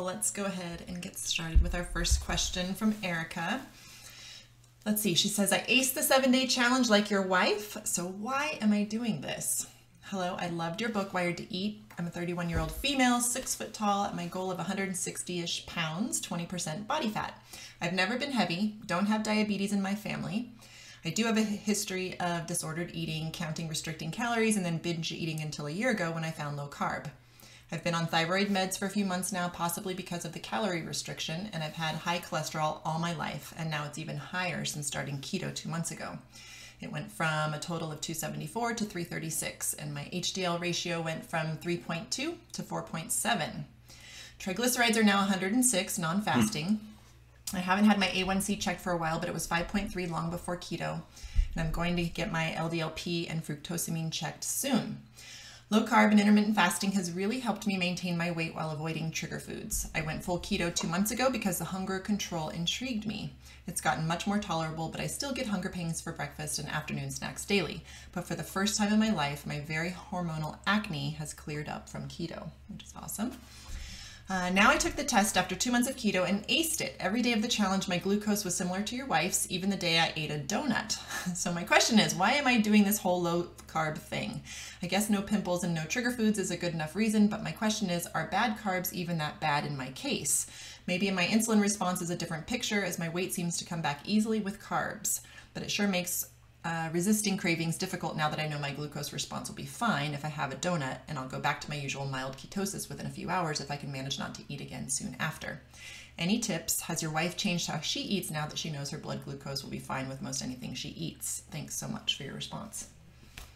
let's go ahead and get started with our first question from Erica. Let's see, she says, I aced the 7-day challenge like your wife, so why am I doing this? Hello, I loved your book, Wired to Eat. I'm a 31-year-old female, 6 foot tall, at my goal of 160-ish pounds, 20% body fat. I've never been heavy, don't have diabetes in my family. I do have a history of disordered eating, counting, restricting calories, and then binge eating until a year ago when I found low carb. I've been on thyroid meds for a few months now, possibly because of the calorie restriction, and I've had high cholesterol all my life, and now it's even higher since starting keto 2 months ago. It went from a total of 274 to 336, and my HDL ratio went from 3.2 to 4.7. Triglycerides are now 106, non-fasting. I haven't had my A1C checked for a while, but it was 5.3 long before keto, and I'm going to get my LDLp and fructosamine checked soon. Low carb and intermittent fasting has really helped me maintain my weight while avoiding trigger foods. I went full keto 2 months ago because the hunger control intrigued me. It's gotten much more tolerable, but I still get hunger pangs for breakfast and afternoon snacks daily. But for the first time in my life, my very hormonal acne has cleared up from keto, which is awesome. Now I took the test after 2 months of keto and aced it. Every day of the challenge, my glucose was similar to your wife's, even the day I ate a donut. So my question is, why am I doing this whole low carb thing? I guess no pimples and no trigger foods is a good enough reason, but my question is, are bad carbs even that bad in my case? Maybe my insulin response is a different picture as my weight seems to come back easily with carbs, but it sure makes resisting cravings difficult now that I know my glucose response will be fine if I have a donut, and I'll go back to my usual mild ketosis within a few hours if I can manage not to eat again soon after. Any tips? Has your wife changed how she eats now that she knows her blood glucose will be fine with most anything she eats? Thanks so much for your response.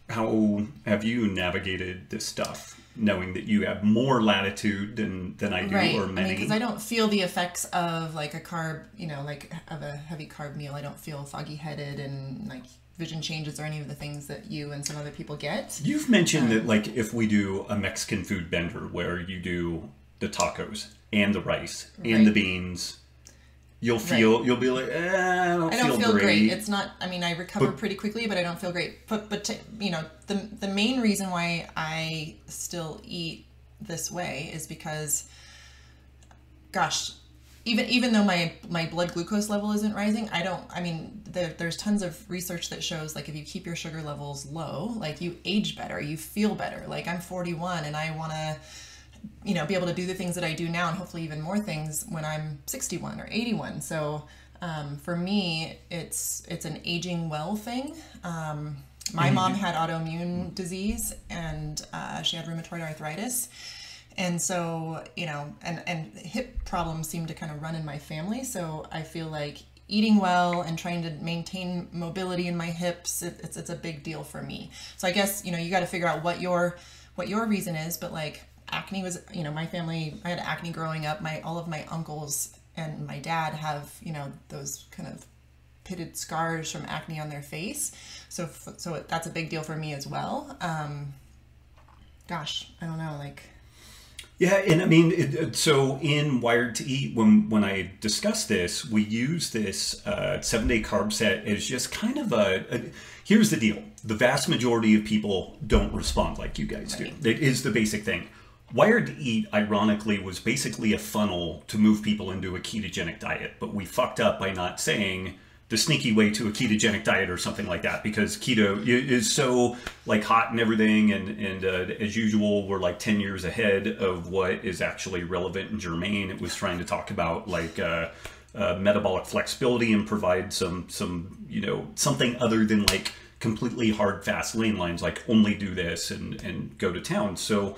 How have you navigated this stuff, knowing that you have more latitude than I do, right. or many? Because I don't feel the effects of like a carb, like of a heavy carb meal. I don't feel foggy headed and like vision changes or any of the things that you and some other people get. You've mentioned that like if we do a Mexican food bender where you do the tacos and the rice and the beans, you'll be like, I don't feel great. It's not, I recover pretty quickly, but I don't feel great. But the main reason why I still eat this way is because, gosh, even though my blood glucose level isn't rising, there's tons of research that shows like if you keep your sugar levels low, like you age better, you feel better. Like I'm 41 and I want to, be able to do the things that I do now and hopefully even more things when I'm 61 or 81. So for me, it's an aging well thing. My mom had autoimmune disease and she had rheumatoid arthritis. And so, and hip problems seem to kind of run in my family. So I feel like eating well and trying to maintain mobility in my hips, it's a big deal for me. So I guess, you got to figure out what your reason is. But like acne was, my family, I had acne growing up. All of my uncles and my dad have, those kind of pitted scars from acne on their face. So that's a big deal for me as well. Gosh, I don't know, like... Yeah, and so in Wired to Eat, when I discuss this, we use this 7-day carb set as just kind of here's the deal. The vast majority of people don't respond like you guys do. That is the basic thing. Wired to Eat, ironically, was basically a funnel to move people into a ketogenic diet, but we fucked up by not saying the sneaky way to a ketogenic diet or something like that, because keto is so like hot and everything, and as usual we're like 10 years ahead of what is actually relevant and germane. It was trying to talk about like metabolic flexibility and provide some something other than like completely hard fast lane lines, like only do this and go to town. So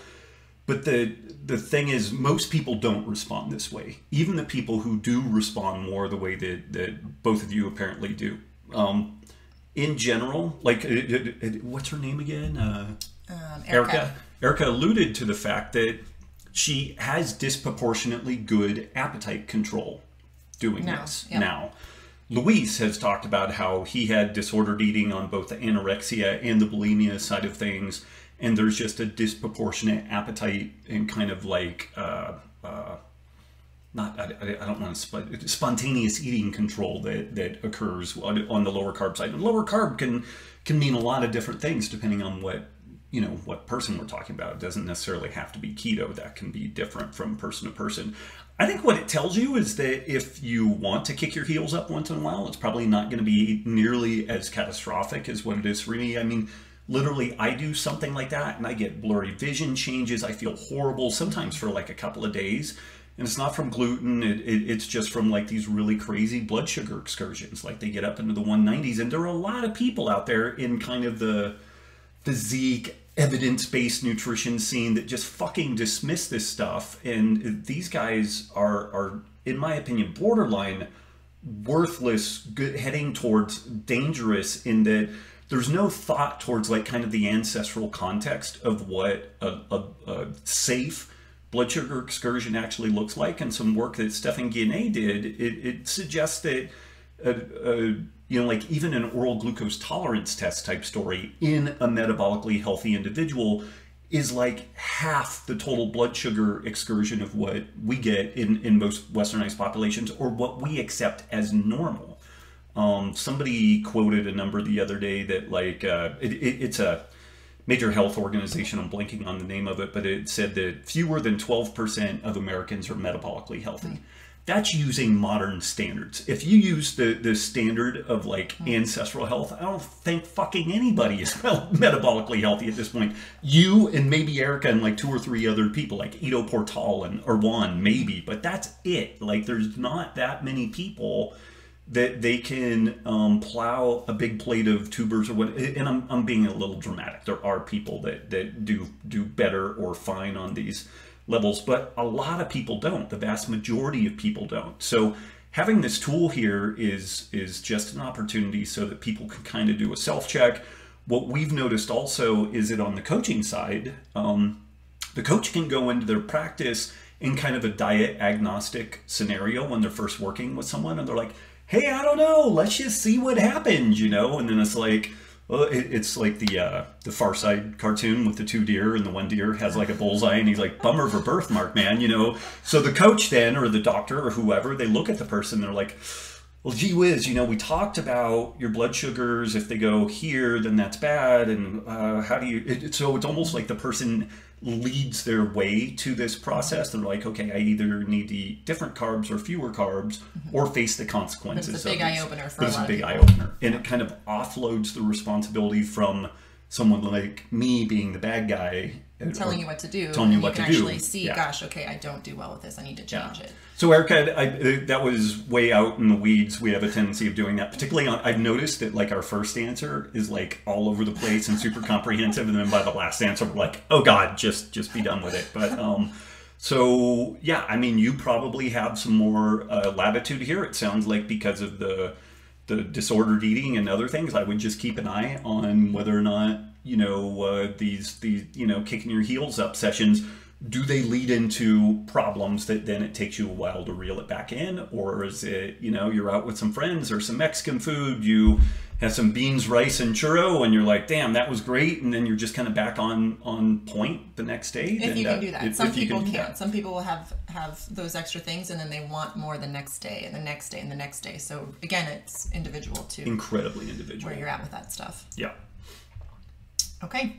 but the thing is, most people don't respond this way. Even the people who do respond more the way that both of you apparently do. In general, like, what's her name again? Erica. Erica alluded to the fact that she has disproportionately good appetite control doing this now. Luis has talked about how he had disordered eating on both the anorexia and the bulimia side of things. And there's just a disproportionate appetite and kind of like, I don't want to, spontaneous eating control that occurs on the lower carb side. And lower carb can mean a lot of different things depending on what you know, what person we're talking about. It doesn't necessarily have to be keto. That can be different from person to person. I think what it tells you is that if you want to kick your heels up once in a while, it's probably not going to be nearly as catastrophic as what it is for me. I mean, literally, I do something like that and I get blurry vision changes. I feel horrible sometimes for like a couple of days. And it's not from gluten. It's just from like these really crazy blood sugar excursions. Like they get up into the 190s. And there are a lot of people out there in kind of the physique, evidence-based nutrition scene that just fucking dismiss this stuff. And these guys are in my opinion, borderline worthless, heading towards dangerous, in that there's no thought towards like kind of the ancestral context of what a safe blood sugar excursion actually looks like. And some work that Stephan Guyenet did, it suggests that you know, like even an oral glucose tolerance test type story in a metabolically healthy individual is like half the total blood sugar excursion of what we get in most westernized populations, or what we accept as normal. Somebody quoted a number the other day that like, it's a major health organization, I'm blanking on the name of it, but it said that fewer than 12% of Americans are metabolically healthy. That's using modern standards. If you use the standard of like ancestral health, I don't think fucking anybody is metabolically healthy at this point. You and maybe Erica and like 2 or 3 other people, like Ido Portal and Erwan, maybe, but that's it. Like there's not that many people that they can plow a big plate of tubers or what. And I'm being a little dramatic. There are people that do better or fine on these levels, but a lot of people don't. The vast majority of people don't. So having this tool here is just an opportunity so that people can kind of do a self-check. What we've noticed also is that on the coaching side, the coach can go into their practice in kind of a diet agnostic scenario when they're first working with someone, and they're like, hey, I don't know, let's just see what happens, you know? And then it's like, well, it's like the Far Side cartoon with the 2 deer, and the 1 deer has like a bullseye, and he's like, bummer of a birthmark, man, you know? So the coach then, or the doctor or whoever, they look at the person, they're like, well, gee whiz, you know, we talked about your blood sugars. If they go here, then that's bad. And how do you, so it's almost like the person leads their way to this process. They're like, okay, I either need to eat different carbs or fewer carbs, or face the consequences. It's a big eye opener for a lot of people. It's a big eye opener. And it kind of offloads the responsibility from someone like me being the bad guy. Telling you what to do. Telling you what to do. You can actually see, gosh, okay, I don't do well with this. I need to change it. So Erica, that was way out in the weeds. We have a tendency of doing that, particularly on, I've noticed that like our first answer is like all over the place and super comprehensive. And then by the last answer, we're like, oh God, just be done with it. But so yeah, I mean, you probably have some more latitude here. It sounds like because of the disordered eating and other things, I would just keep an eye on whether or not, you know, these, you know, kicking your heels up sessions, do they lead into problems that then it takes you a while to reel it back in? Or is it, you know, you're out with some friends or some Mexican food, you have some beans, rice, and churro, and you're like, damn, that was great. And then you're just kind of back on point the next day. If you can do that. Some people can't. Some people will have those extra things, and then they want more the next day and the next day and the next day. So again, it's individual too. Incredibly individual. Where you're at with that stuff. Yeah. Okay.